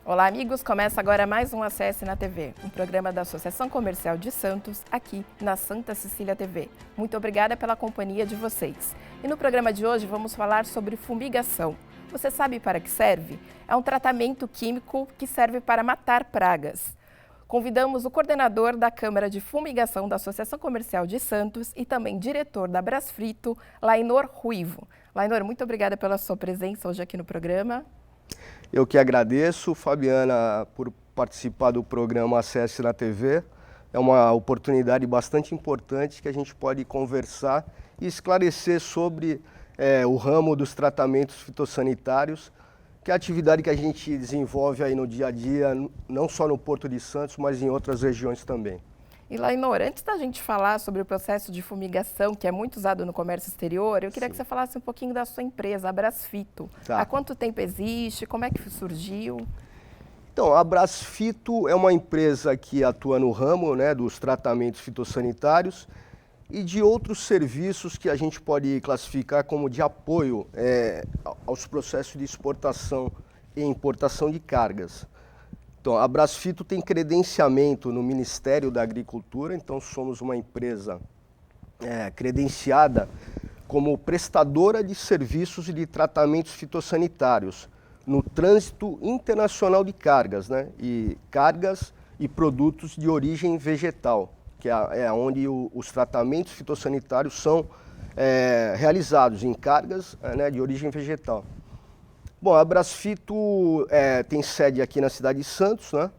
Olá, amigos! Começa agora mais um ACS na TV, um programa da Associação Comercial de Santos, aqui na Santa Cecília TV. Muito obrigada pela companhia de vocês. E no programa de hoje vamos falar sobre fumigação. Você sabe para que serve? É um tratamento químico que serve para matar pragas. Convidamos o coordenador da Câmara de Fumigação da Associação Comercial de Santos e também diretor da Brasfrito, Lainor Ruivo. Lainor, muito obrigada pela sua presença hoje aqui no programa. Eu que agradeço, Fabiana, por participar do programa ACS na TV. É uma oportunidade bastante importante que a gente pode conversar e esclarecer sobre o ramo dos tratamentos fitossanitários, que é a atividade que a gente desenvolve aí no dia a dia, não só no Porto de Santos, mas em outras regiões também. E Lainor, antes da gente falar sobre o processo de fumigação, que é muito usado no comércio exterior, eu queria que você falasse um pouquinho da sua empresa, a Brasfito. Tá. Há quanto tempo existe? Como é que surgiu? Então, a Brasfito é uma empresa que atua no ramo, né, dos tratamentos fitossanitários e de outros serviços que a gente pode classificar como de apoio aos processos de exportação e importação de cargas. Então, a Brasfito tem credenciamento no Ministério da Agricultura, então somos uma empresa credenciada como prestadora de serviços de tratamentos fitossanitários no trânsito internacional de cargas, né? E cargas e produtos de origem vegetal, que é onde os tratamentos fitossanitários são realizados em cargas de origem vegetal. Bom, a Brasfito tem sede aqui na cidade de Santos, né?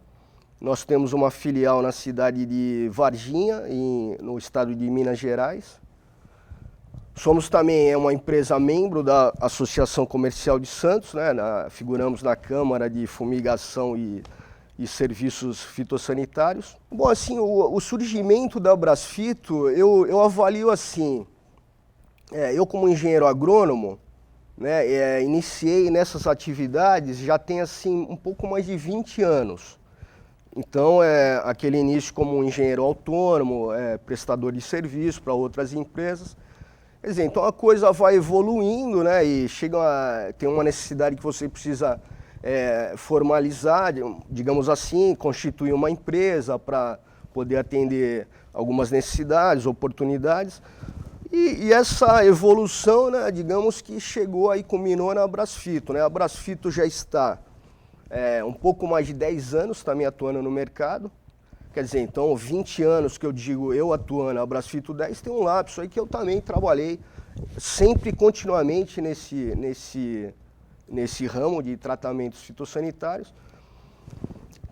Nós temos uma filial na cidade de Varginha, no estado de Minas Gerais. Somos também uma empresa membro da Associação Comercial de Santos, né? Figuramos na Câmara de Fumigação e Serviços Fitossanitários. Bom, assim, o surgimento da Brasfito, eu avalio assim, eu como engenheiro agrônomo, né, iniciei nessas atividades já tem assim um pouco mais de 20 anos. Então, aquele início como engenheiro autônomo, prestador de serviço para outras empresas. Quer dizer, então a coisa vai evoluindo, né, e tem uma necessidade que você precisa formalizar, digamos assim, constituir uma empresa para poder atender algumas necessidades, oportunidades. E essa evolução, né, digamos que chegou aí, culminou na Brasfito, né? A Brasfito já está um pouco mais de 10 anos também atuando no mercado. Quer dizer, então 20 anos que eu digo eu atuando, a Brasfito 10, tem um lapso aí que eu também trabalhei sempre continuamente nesse ramo de tratamentos fitossanitários.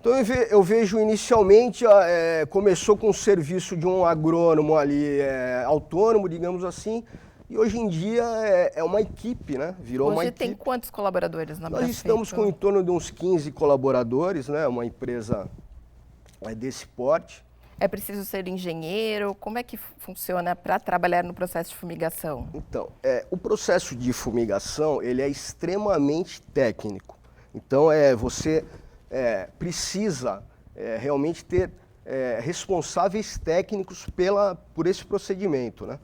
Então eu vejo inicialmente, começou com o serviço de um agrônomo ali, autônomo, digamos assim, e hoje em dia é uma equipe, né? Virou uma equipe. Hoje tem quantos colaboradores na Brasfito? Nós estamos com em torno de uns 15 colaboradores, né? Uma empresa desse porte. É preciso ser engenheiro? Como é que funciona para trabalhar no processo de fumigação? Então, o processo de fumigação, ele é extremamente técnico. Então, você precisa realmente ter responsáveis técnicos por esse procedimento, né?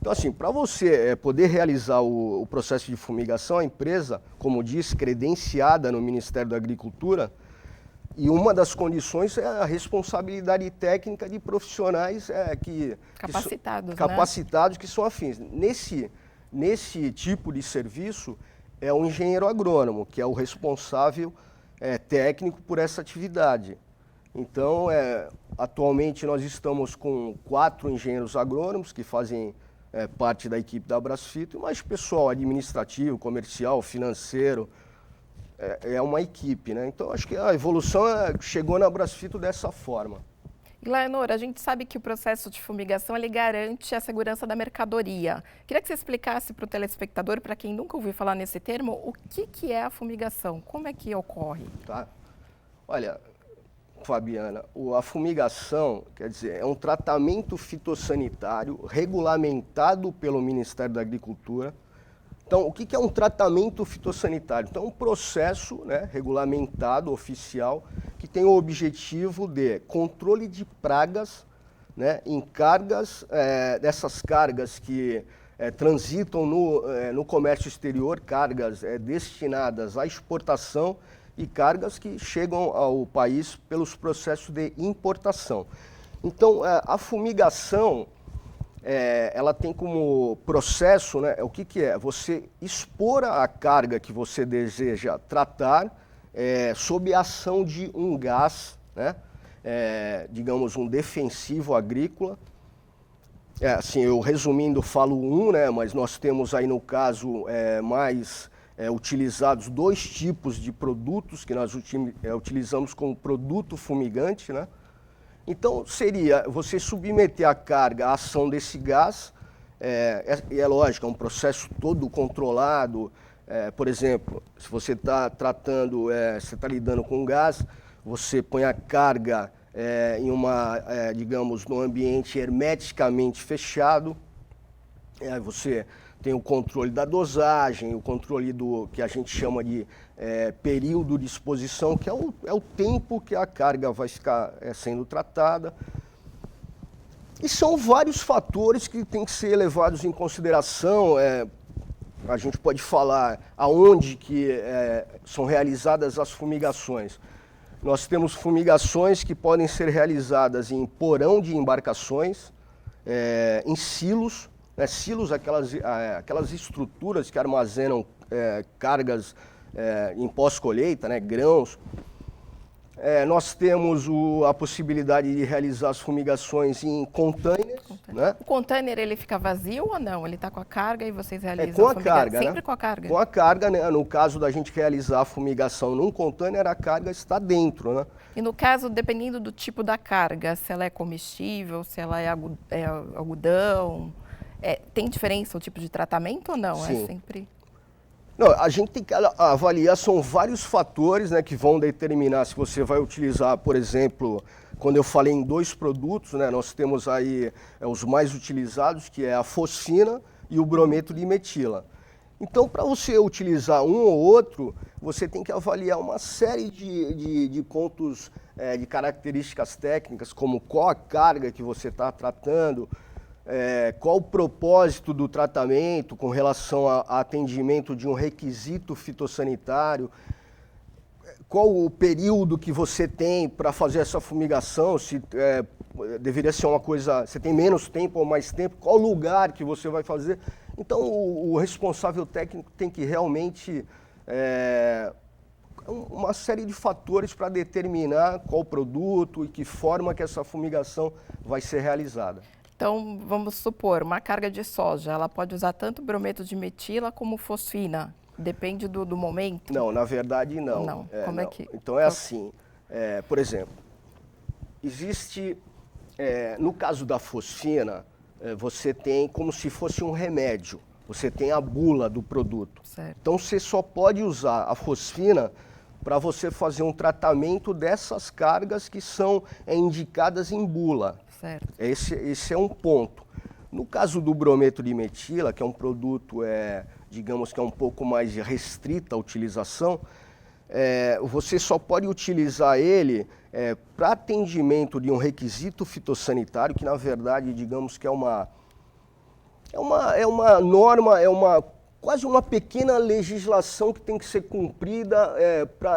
Então, assim, para você poder realizar o processo de fumigação, a empresa, como disse, credenciada no Ministério da Agricultura, e uma das condições é a responsabilidade técnica de profissionais capacitados que são afins. Nesse tipo de serviço, é o engenheiro agrônomo, que é o responsável técnico por essa atividade. Então, atualmente nós estamos com 4 engenheiros agrônomos que fazem parte da equipe da Brasfito, e mais pessoal administrativo, comercial, financeiro, é uma equipe, né? Então, acho que a evolução chegou na Brasfito dessa forma. E, Lainor, a gente sabe que o processo de fumigação ele garante a segurança da mercadoria. Queria que você explicasse para o telespectador, para quem nunca ouviu falar nesse termo, o que é a fumigação, como é que ocorre? Tá. Olha, Fabiana, a fumigação, quer dizer, é um tratamento fitossanitário regulamentado pelo Ministério da Agricultura. Então, o que é um tratamento fitossanitário? Então, é um processo, né, regulamentado, oficial, que tem o objetivo de controle de pragas, né, em cargas, dessas cargas que transitam no comércio exterior, cargas destinadas à exportação e cargas que chegam ao país pelos processos de importação. Então, a fumigação, ela tem como processo, né, o que é? Você expor a carga que você deseja tratar sob a ação de um gás, né, digamos um defensivo agrícola. Assim, eu resumindo falo né, mas nós temos aí no caso mais utilizados 2 tipos de produtos que nós utilizamos como produto fumigante, né? Então seria você submeter a carga à ação desse gás, é lógico, é um processo todo controlado. Por exemplo, se você está tratando, você está lidando com gás, você põe a carga em digamos, num ambiente hermeticamente fechado, você tem o controle da dosagem, o controle do que a gente chama de período de exposição, que é o tempo que a carga vai ficar sendo tratada. E são vários fatores que têm que ser levados em consideração. A gente pode falar aonde que são realizadas as fumigações. Nós temos fumigações que podem ser realizadas em porão de embarcações, em silos. Silos, aquelas estruturas que armazenam cargas em pós-colheita, né, grãos. Nós temos a possibilidade de realizar as fumigações em containers. Né? O container ele fica vazio ou não? Ele está com a carga e vocês realizam com a fumigação? carga, sempre né? com a carga? Com a carga, né? No caso da gente realizar a fumigação num container, a carga está dentro. Né? E no caso, dependendo do tipo da carga, se ela é comestível, se ela é algodão, tem diferença o tipo de tratamento ou não? Sim. É sempre... Não, a gente tem que avaliar, são vários fatores, né, que vão determinar se você vai utilizar, por exemplo, quando eu falei em 2 produtos, né, nós temos aí os mais utilizados, que é a fosfina e o brometo de metila. Então, para você utilizar um ou outro, você tem que avaliar uma série de pontos, de características técnicas, como qual a carga que você está tratando, qual o propósito do tratamento com relação a atendimento de um requisito fitossanitário, qual o período que você tem para fazer essa fumigação, se deveria ser uma coisa, você tem menos tempo ou mais tempo, qual lugar que você vai fazer. Então o responsável técnico tem que realmente uma série de fatores para determinar qual produto e que forma que essa fumigação vai ser realizada. Então, vamos supor, uma carga de soja, ela pode usar tanto brometo de metila como fosfina? Depende do momento? Não, na verdade não. Não, como é que... Então é assim, por exemplo, existe, no caso da fosfina, você tem como se fosse um remédio, você tem a bula do produto. Certo. Então você só pode usar a fosfina para você fazer um tratamento dessas cargas que são indicadas em bula. Certo. Esse é um ponto. No caso do brometo de metila, que é um produto, digamos que é um pouco mais restrita a utilização, você só pode utilizar ele para atendimento de um requisito fitossanitário, que na verdade, digamos que é uma norma, quase uma pequena legislação que tem que ser cumprida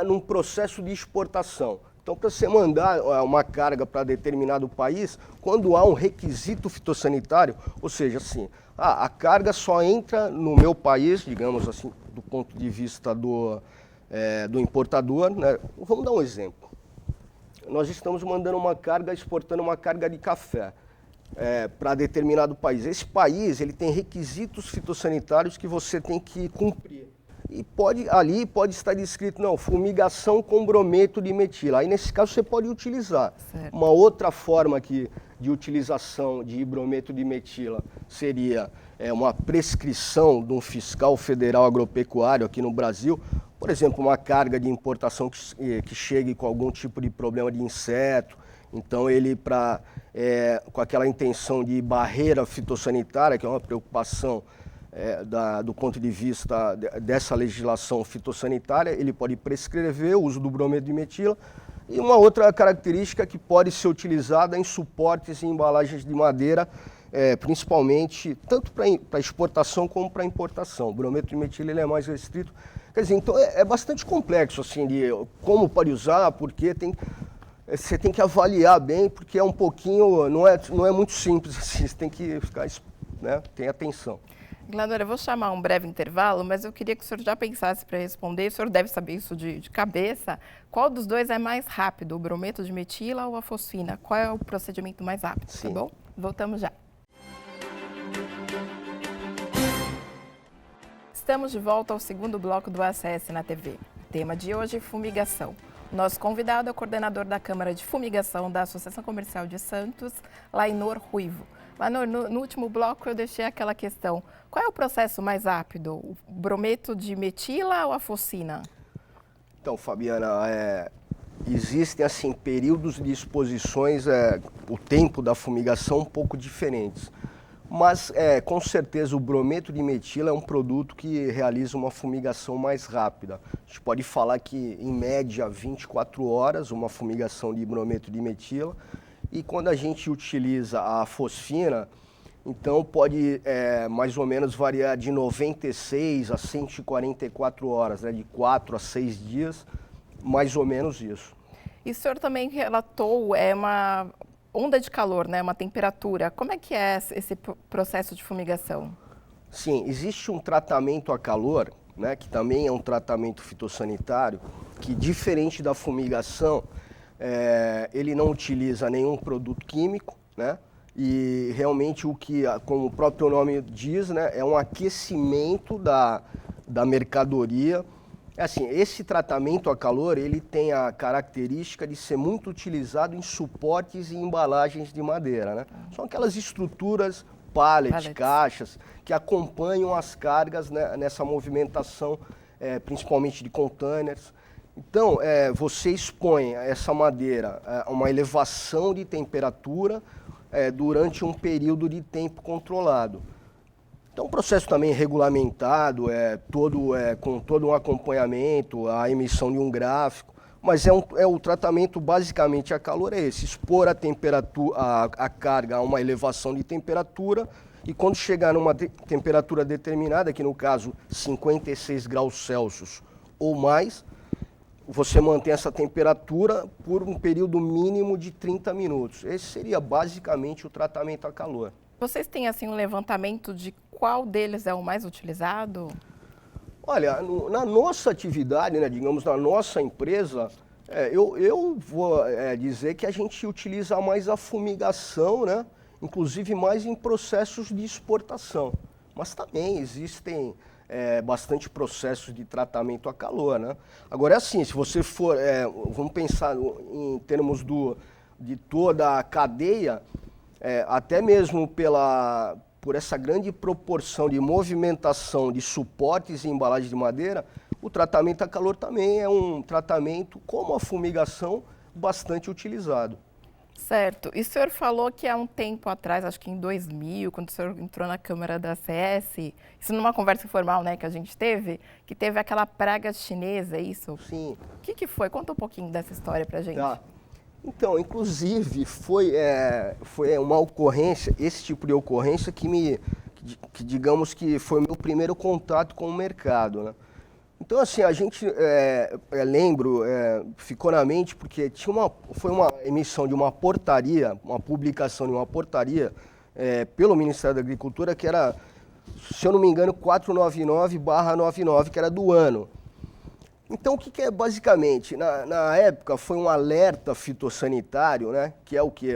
num processo de exportação. Então, para você mandar uma carga para determinado país, quando há um requisito fitossanitário, ou seja, assim, a carga só entra no meu país, digamos assim, do ponto de vista do importador, né? Vamos dar um exemplo. Nós estamos mandando uma carga, exportando uma carga de café para determinado país. Esse país ele tem requisitos fitossanitários que você tem que cumprir. E ali pode estar descrito, não, fumigação com brometo de metila. Aí, nesse caso, você pode utilizar. Certo. Uma outra forma de utilização de brometo de metila seria uma prescrição de um fiscal federal agropecuário aqui no Brasil. Por exemplo, uma carga de importação que chegue com algum tipo de problema de inseto. Então, ele, com aquela intenção de barreira fitossanitária, que é uma preocupação do ponto de vista dessa legislação fitossanitária, ele pode prescrever o uso do brometo de metila. E uma outra característica que pode ser utilizada em suportes e embalagens de madeira, principalmente tanto para exportação como para importação. O brometo de metil ele é mais restrito. Quer dizer, então é bastante complexo assim, de como pode usar, porque você tem que avaliar bem, porque é um pouquinho, não é muito simples assim, você tem que ficar, né, ter atenção. Glador, eu vou chamar um breve intervalo, mas eu queria que o senhor já pensasse para responder, o senhor deve saber isso de cabeça, qual dos dois é mais rápido, o brometo de metila ou a fosfina? Qual é o procedimento mais rápido, Sim. tá bom? Voltamos já. Estamos de volta ao segundo bloco do ACS na TV. O tema de hoje é fumigação. Nosso convidado é o coordenador da Câmara de Fumigação da Associação Comercial de Santos, Lainor Ruivo. Lainor, no último bloco eu deixei aquela questão. Qual é o processo mais rápido? O brometo de metila ou a fosfina? Então, Fabiana, existem assim períodos de exposições, o tempo da fumigação um pouco diferentes. Mas, com certeza, o brometo de metila é um produto que realiza uma fumigação mais rápida. A gente pode falar que, em média, 24 horas, uma fumigação de brometo de metila. E quando a gente utiliza a fosfina, então pode mais ou menos variar de 96 a 144 horas, né? De 4 a 6 dias, mais ou menos isso. E o senhor também relatou uma onda de calor, né? Uma temperatura. Como é que é esse processo de fumigação? Sim, existe um tratamento a calor, né? Que também é um tratamento fitossanitário, que diferente da fumigação, ele não utiliza nenhum produto químico, né? E realmente como o próprio nome diz, né, é um aquecimento da mercadoria. Assim, esse tratamento a calor, ele tem a característica de ser muito utilizado em suportes e embalagens de madeira, né? São aquelas estruturas, pallets, caixas, que acompanham as cargas, né, nessa movimentação, principalmente de containers. Então, você expõe essa madeira a uma elevação de temperatura durante um período de tempo controlado. Então, o processo também regulamentado, com todo um acompanhamento, a emissão de um gráfico, mas o tratamento basicamente a calor é esse, expor a temperatura, a carga a uma elevação de temperatura, e quando chegar numa temperatura determinada, que no caso 56 graus Celsius ou mais, você mantém essa temperatura por um período mínimo de 30 minutos. Esse seria basicamente o tratamento a calor. Vocês têm assim um levantamento de qual deles é o mais utilizado? Olha, na nossa atividade, né, digamos, na nossa empresa, eu vou dizer que a gente utiliza mais a fumigação, né, inclusive mais em processos de exportação. Mas também existem bastante processos de tratamento a calor, né? Agora é assim, se você for, vamos pensar em termos de toda a cadeia, até mesmo por essa grande proporção de movimentação de suportes e embalagens de madeira, o tratamento a calor também é um tratamento, como a fumigação, bastante utilizado. Certo. E o senhor falou que há um tempo atrás, acho que em 2000, quando o senhor entrou na Câmara da ACS, isso numa conversa informal, né, que a gente teve, que teve aquela praga chinesa, é isso? Sim. O que foi? Conta um pouquinho dessa história pra gente. Tá. Então, inclusive, foi uma ocorrência, esse tipo de ocorrência que digamos que foi o meu primeiro contato com o mercado, né? Então, assim, a gente, lembro, ficou na mente porque foi uma emissão de uma portaria, uma publicação de uma portaria pelo Ministério da Agricultura, que era, se eu não me engano, 499/99, que era do ano. Então, o que é basicamente? Na época, foi um alerta fitossanitário, né? Que é o quê?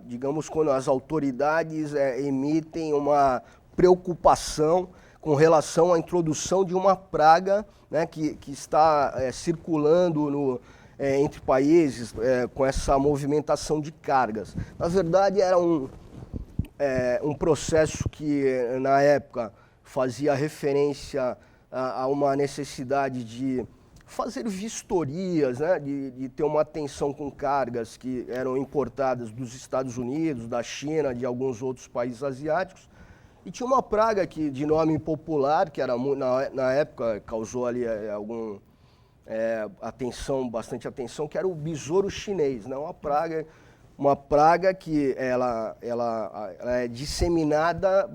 Digamos, quando as autoridades emitem uma preocupação com relação à introdução de uma praga, né, que está circulando entre países com essa movimentação de cargas. Na verdade, era um processo que, na época, fazia referência a uma necessidade de fazer vistorias, né, de ter uma atenção com cargas que eram importadas dos Estados Unidos, da China, de alguns outros países asiáticos. E tinha uma praga de nome popular, que era na época causou ali bastante atenção, que era o besouro chinês, né? Uma praga, uma praga que ela é disseminada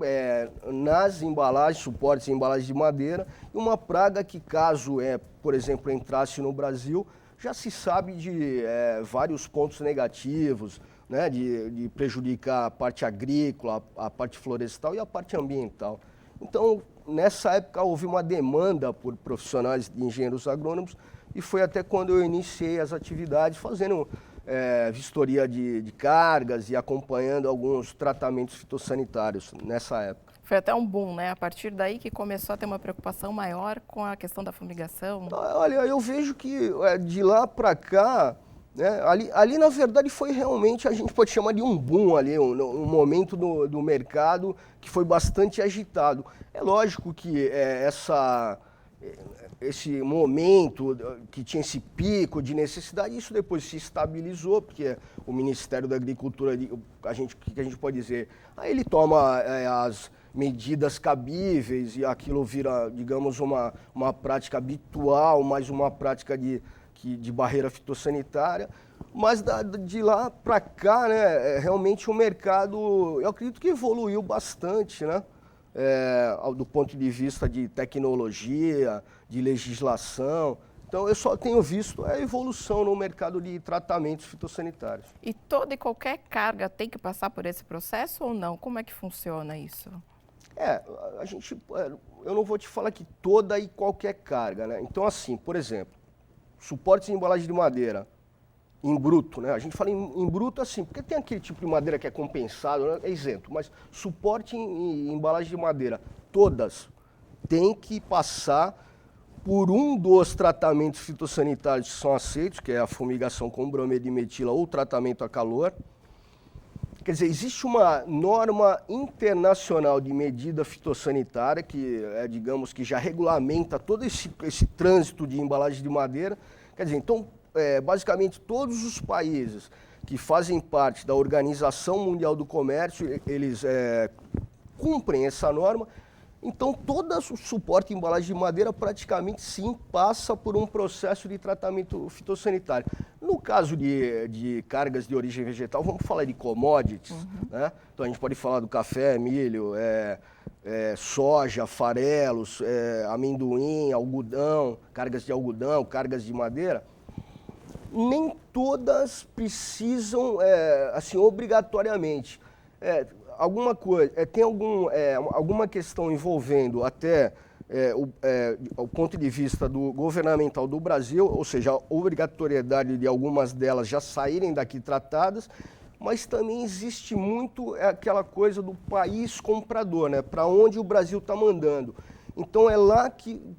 nas embalagens, suportes e embalagens de madeira, e uma praga que, caso, por exemplo, entrasse no Brasil, já se sabe de vários pontos negativos, né, de prejudicar a parte agrícola, a parte florestal e a parte ambiental. Então, nessa época, houve uma demanda por profissionais de engenheiros agrônomos e foi até quando eu iniciei as atividades fazendo vistoria de cargas e acompanhando alguns tratamentos fitossanitários nessa época. Foi até um boom, né? A partir daí que começou a ter uma preocupação maior com a questão da fumigação. Olha, eu vejo que de lá para cá, né, ali na verdade foi realmente, a gente pode chamar de um boom ali, um momento do mercado que foi bastante agitado. É lógico que esse momento que tinha esse pico de necessidade, isso depois se estabilizou, porque o Ministério da Agricultura, o que a gente pode dizer? Aí ele toma as medidas cabíveis e aquilo vira, digamos, uma prática habitual, mais uma prática de barreira fitossanitária. Mas de lá para cá, né, realmente o mercado, eu acredito que evoluiu bastante, né? Do ponto de vista de tecnologia, de legislação. Então, eu só tenho visto a evolução no mercado de tratamentos fitossanitários. E toda e qualquer carga tem que passar por esse processo ou não? Como é que funciona isso? Eu não vou te falar que toda e qualquer carga, né? Então, assim, por exemplo, suportes em embalagem de madeira, em bruto, né? A gente fala em bruto assim, porque tem aquele tipo de madeira que é compensado, né? É isento, mas suporte em embalagem de madeira, todas têm que passar por um dos tratamentos fitossanitários que são aceitos, que é a fumigação com bromedimetila ou tratamento a calor. Quer dizer, existe uma norma internacional de medida fitossanitária que, digamos, que já regulamenta todo esse trânsito de embalagem de madeira. Quer dizer, então, basicamente todos os países que fazem parte da Organização Mundial do Comércio, eles cumprem essa norma. Então, todo o suporte em embalagem de madeira praticamente sim passa por um processo de tratamento fitossanitário. No caso de cargas de origem vegetal, vamos falar de commodities, né? Então a gente pode falar do café, milho, soja, farelos, amendoim, algodão, cargas de madeira. Nem todas precisam, assim, obrigatoriamente. Alguma coisa, tem alguma questão envolvendo até o ponto de vista governamental do Brasil, ou seja, a obrigatoriedade de algumas delas já saírem daqui tratadas, mas também existe muito aquela coisa do país comprador, né? Para onde o Brasil está mandando. Então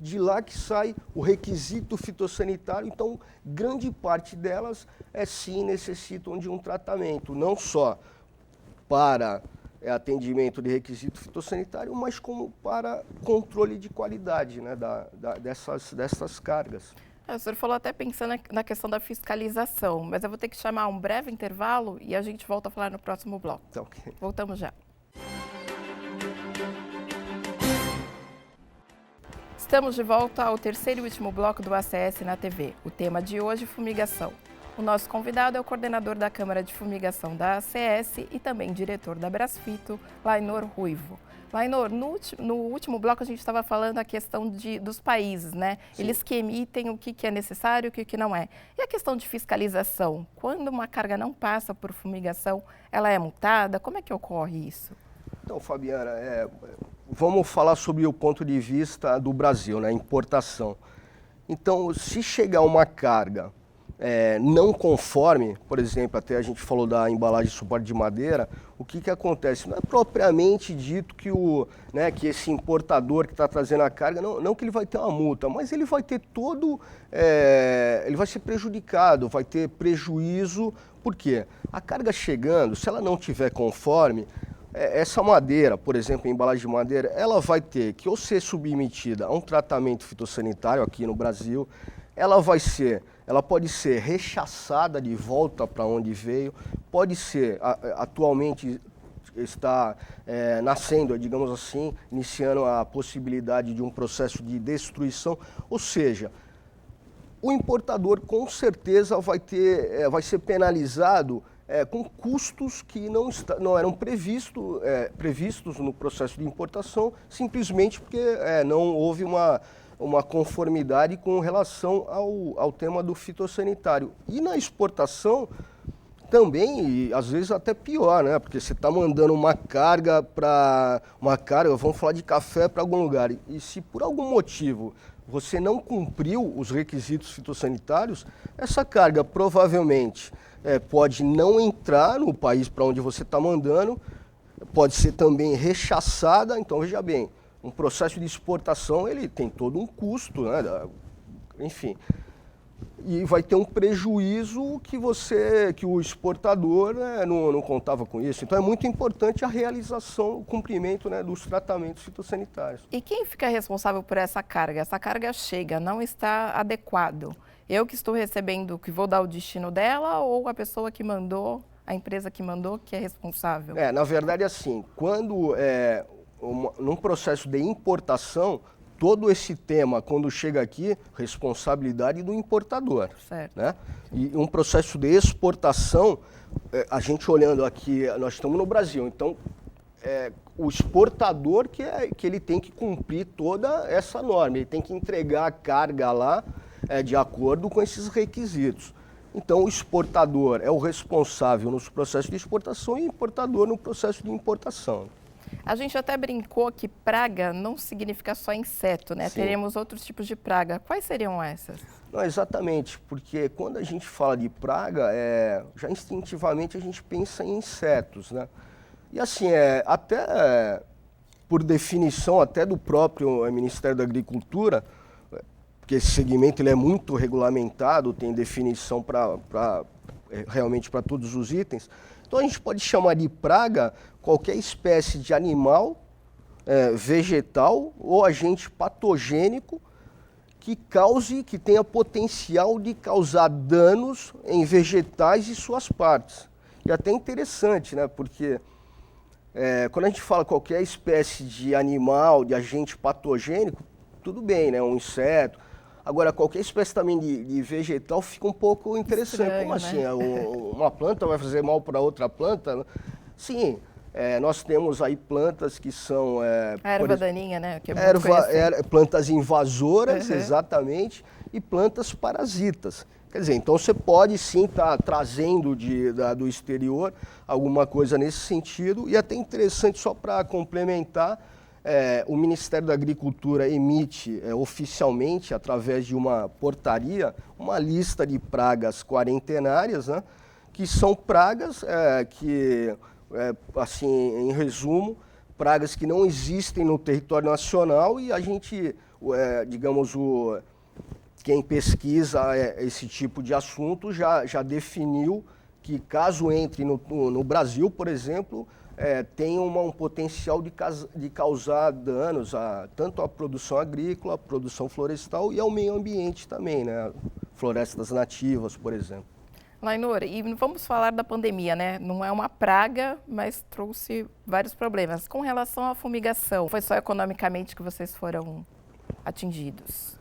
de lá que sai o requisito fitossanitário, então grande parte delas sim necessitam de um tratamento, não só para atendimento de requisito fitossanitário, mas como para controle de qualidade, né, dessas cargas. O senhor falou até pensando na questão da fiscalização, mas eu vou ter que chamar um breve intervalo e a gente volta a falar no próximo bloco. Tá, okay. Voltamos já. Estamos de volta ao terceiro e último bloco do ACS na TV. O tema de hoje, fumigação. O nosso convidado é o coordenador da Câmara de Fumigação da ACS e também diretor da Brasfito, Lainor Ruivo. Lainor, no último bloco a gente estava falando a questão dos países, né? Sim. Eles que emitem o que é necessário e o que não é. E a questão de fiscalização? Quando uma carga não passa por fumigação, ela é multada? Como é que ocorre isso? Então, Fabiana, vamos falar sobre o ponto de vista do Brasil, né? Importação. Então, se chegar uma carga não conforme, por exemplo, até a gente falou da embalagem de suporte de madeira, o que acontece? Não é propriamente dito que esse importador que está trazendo a carga, não que ele vai ter uma multa, mas ele vai ter ele vai ser prejudicado, vai ter prejuízo, por quê? A carga chegando, se ela não tiver conforme, essa madeira, por exemplo, a embalagem de madeira, ela vai ter que ou ser submetida a um tratamento fitossanitário aqui no Brasil, ela pode ser rechaçada de volta para onde veio, pode ser, atualmente está nascendo, digamos assim, iniciando a possibilidade de um processo de destruição, ou seja, o importador com certeza vai ser penalizado com custos que não eram previstos no processo de importação, simplesmente porque não houve uma conformidade com relação ao tema do fitossanitário. E na exportação também, e às vezes até pior, né? Porque você está mandando uma carga, vamos falar de café, para algum lugar, e se por algum motivo você não cumpriu os requisitos fitossanitários, essa carga provavelmente pode não entrar no país para onde você está mandando, pode ser também rechaçada. Então, veja bem, um processo de exportação ele tem todo um custo, né? Enfim, e vai ter um prejuízo que o exportador, né, não contava com isso. Então é muito importante a realização, o cumprimento, né, dos tratamentos fitossanitários. E quem fica responsável por essa carga? Essa carga chega, não está adequado. Eu que estou recebendo, que vou dar o destino dela, ou a pessoa que mandou, a empresa que mandou, que é responsável? Na verdade, assim, quando num processo de importação, todo esse tema, quando chega aqui, responsabilidade do importador. Certo. Né? E um processo de exportação, a gente olhando aqui, nós estamos no Brasil, então o exportador que ele tem que cumprir toda essa norma, ele tem que entregar a carga lá de acordo com esses requisitos. Então, o exportador é o responsável nos processos de exportação e o importador no processo de importação. A gente até brincou que praga não significa só inseto, né? Sim. Teremos outros tipos de praga. Quais seriam essas? Não, exatamente, porque quando a gente fala de praga, já instintivamente a gente pensa em insetos, né? E assim, até por definição até do próprio Ministério da Agricultura, porque esse segmento ele é muito regulamentado, tem definição realmente para todos os itens. Então a gente pode chamar de praga qualquer espécie de animal, vegetal ou agente patogênico que tenha potencial de causar danos em vegetais e suas partes. E até interessante, né? Porque quando a gente fala qualquer espécie de animal, de agente patogênico, tudo bem, né? Um inseto. Agora, qualquer espécie também de vegetal fica um pouco interessante. Estranho, como assim? né? Uma planta vai fazer mal para outra planta? Sim, nós temos aí plantas que são... A erva daninha, né? Que é muito plantas invasoras, Uhum. Exatamente, e plantas parasitas. Quer dizer, então você pode sim estar trazendo do exterior alguma coisa nesse sentido. E até interessante, só para complementar, o Ministério da Agricultura emite oficialmente, através de uma portaria, uma lista de pragas quarentenárias, né, que são pragas assim, em resumo, pragas que não existem no território nacional e a gente, quem pesquisa esse tipo de assunto já definiu que caso entre no Brasil, por exemplo, tem um potencial de causar danos tanto à produção agrícola, à produção florestal e ao meio ambiente também, né? Florestas nativas, por exemplo. Lainor, e vamos falar da pandemia, né? Não é uma praga, mas trouxe vários problemas. Com relação à fumigação, foi só economicamente que vocês foram atingidos?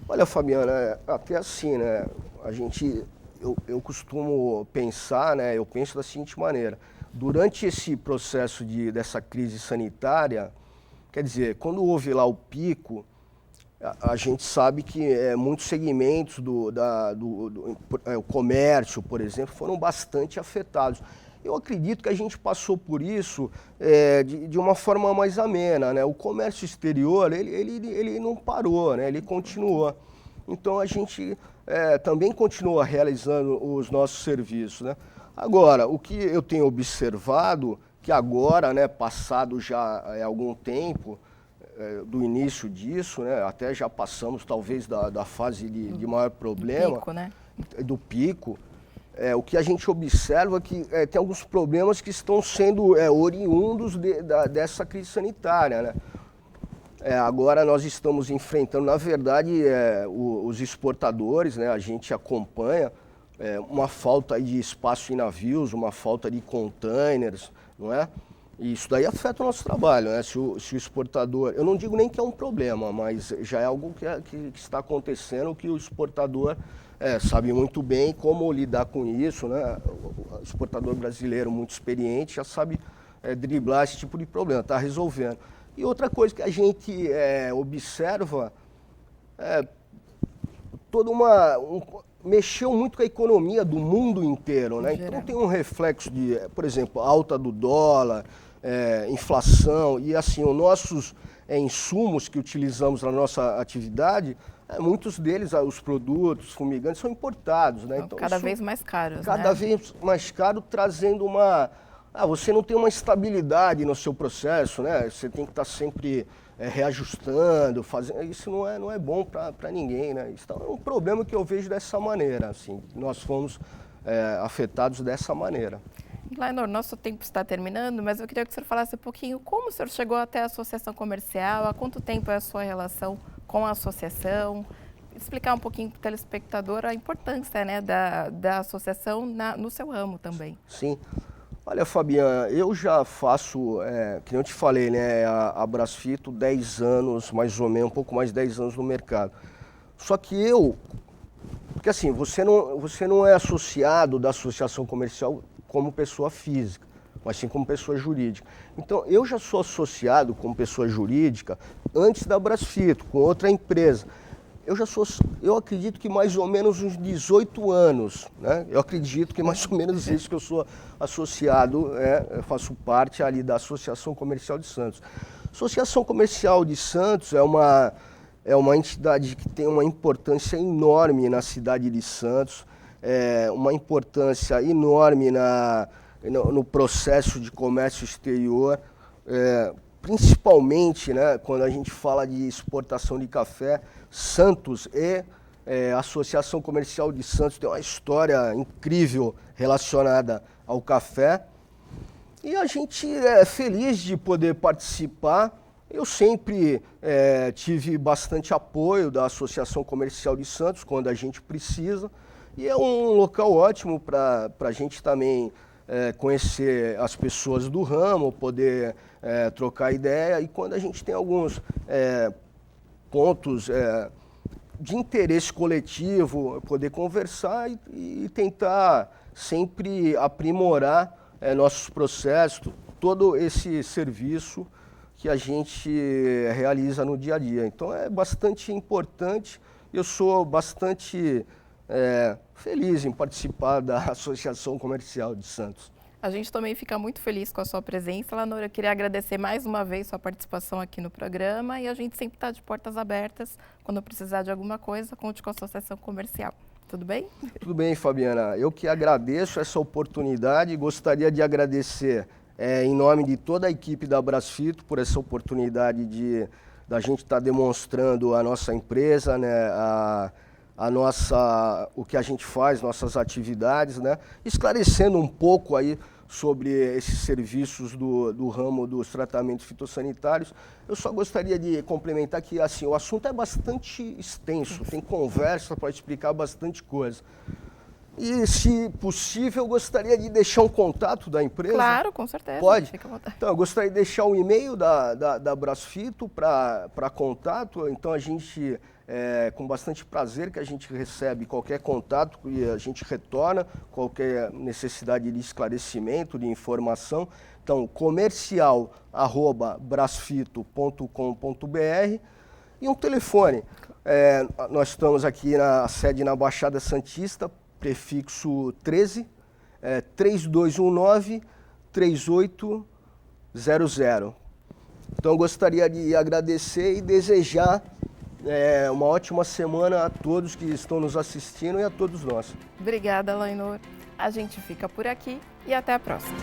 Olha, Fabiana, até assim, né? Eu costumo pensar, né? Eu penso da seguinte maneira. Durante esse processo dessa crise sanitária, quer dizer, quando houve lá o pico, a gente sabe que muitos segmentos o comércio, por exemplo, foram bastante afetados. Eu acredito que a gente passou por isso de uma forma mais amena, né? O comércio exterior, ele não parou, né? Ele continuou. Então a gente também continua realizando os nossos serviços, né? Agora, o que eu tenho observado, que agora, né, passado já algum tempo do início disso, né, até já passamos talvez da fase de maior problema, Pico, né? do pico, o que a gente observa é que tem alguns problemas que estão sendo oriundos dessa crise sanitária, né? Agora nós estamos enfrentando, na verdade, os exportadores, né, a gente acompanha, uma falta de espaço em navios, uma falta de containers, não é? E isso daí afeta o nosso trabalho, né? Se o exportador, eu não digo nem que é um problema, mas já é algo que está acontecendo, que o exportador sabe muito bem como lidar com isso, né? O exportador brasileiro muito experiente já sabe driblar esse tipo de problema, está resolvendo. E outra coisa que a gente observa mexeu muito com a economia do mundo inteiro, né? Então tem um reflexo de, por exemplo, alta do dólar, inflação e assim, os nossos insumos que utilizamos na nossa atividade, muitos deles, os produtos, fumigantes, são importados, né? Então, cada vez mais caros, cada vez mais caro, trazendo você não tem uma estabilidade no seu processo, né? Você tem que estar sempre reajustando, fazendo. Isso não é bom para ninguém, né? Isso é um problema que eu vejo dessa maneira, assim. Nós fomos afetados dessa maneira. Lainor, nosso tempo está terminando, mas eu queria que o senhor falasse um pouquinho como o senhor chegou até a associação comercial, há quanto tempo é a sua relação com a associação, explicar um pouquinho para o telespectador a importância, né, da associação no seu ramo também. Sim. Olha, Fabiana, eu já faço, que nem eu te falei, né, a Brasfito 10 anos, mais ou menos, um pouco mais de 10 anos no mercado. Só que porque assim, você não é associado da associação comercial como pessoa física, mas sim como pessoa jurídica. Então, eu já sou associado como pessoa jurídica antes da Brasfito, com outra empresa. Eu acredito que mais ou menos uns 18 anos, né? Eu acredito que mais ou menos isso que eu sou associado, eu faço parte ali da Associação Comercial de Santos. Associação Comercial de Santos é uma entidade que tem uma importância enorme na cidade de Santos, uma importância enorme no processo de comércio exterior, principalmente, né, quando a gente fala de exportação de café. Santos e a Associação Comercial de Santos tem uma história incrível relacionada ao café. E a gente é feliz de poder participar. Eu sempre tive bastante apoio da Associação Comercial de Santos quando a gente precisa. E é um local ótimo para a gente também conhecer as pessoas do ramo, poder trocar ideia. E quando a gente tem alguns pontos de interesse coletivo, poder conversar e tentar sempre aprimorar nossos processos, todo esse serviço que a gente realiza no dia a dia. Então é bastante importante, eu sou bastante feliz em participar da Associação Comercial de Santos. A gente também fica muito feliz com a sua presença, Lainor. Eu queria agradecer mais uma vez sua participação aqui no programa e a gente sempre está de portas abertas. Quando precisar de alguma coisa, conte com a Associação Comercial. Tudo bem? Tudo bem, Fabiana. Eu que agradeço essa oportunidade e gostaria de agradecer em nome de toda a equipe da Brasfito por essa oportunidade da gente estar demonstrando a nossa empresa, né, o que a gente faz, nossas atividades, né, esclarecendo um pouco aí sobre esses serviços do ramo dos tratamentos fitossanitários. Eu só gostaria de complementar que assim, o assunto é bastante extenso, tem conversa para explicar bastante coisa. E, se possível, eu gostaria de deixar um contato da empresa. Claro, com certeza. Pode? Então, eu gostaria de deixar o e-mail da Brasfito para contato. Então, a gente, com bastante prazer, que a gente recebe qualquer contato e a gente retorna, qualquer necessidade de esclarecimento, de informação. Então, comercial@brasfito.com.br e um telefone. Nós estamos aqui na sede na Baixada Santista, prefixo 13, 3219-3800. Então, eu gostaria de agradecer e desejar uma ótima semana a todos que estão nos assistindo e a todos nós. Obrigada, Lainor. A gente fica por aqui e até a próxima.